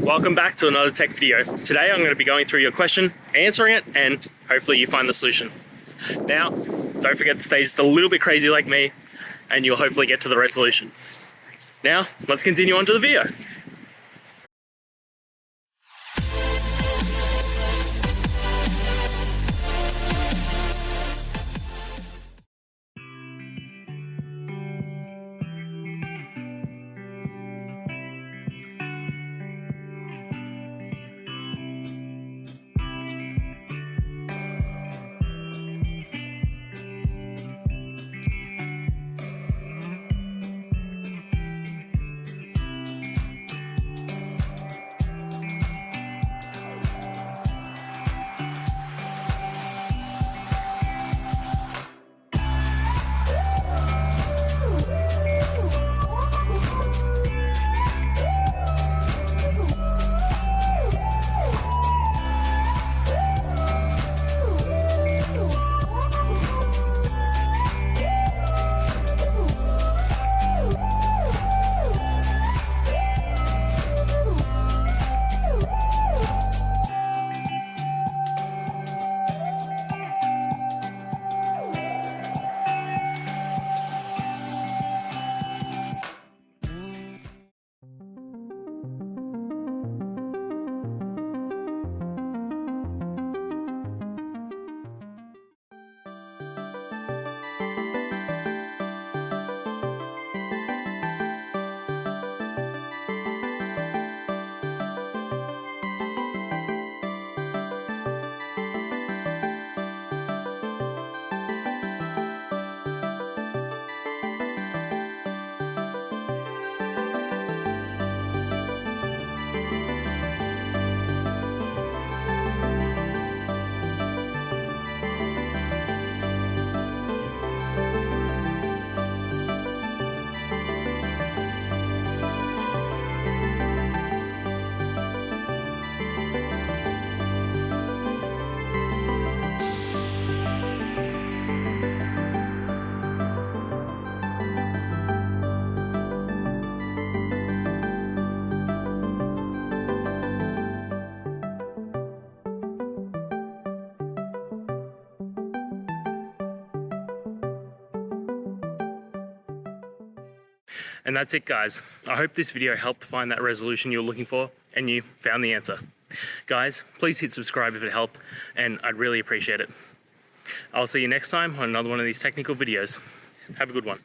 Welcome back to another tech video. Today I'm going to be going through your question, answering it, and hopefully you find the solution. Now, don't forget to stay just a little bit crazy like me, and you'll hopefully get to the resolution. Now, let's continue on to the video. And that's it, guys. I hope this video helped find that resolution you were looking for and you found the answer. Guys, please hit subscribe if it helped, and I'd really appreciate it. I'll see you next time on another one of these technical videos. Have a good one.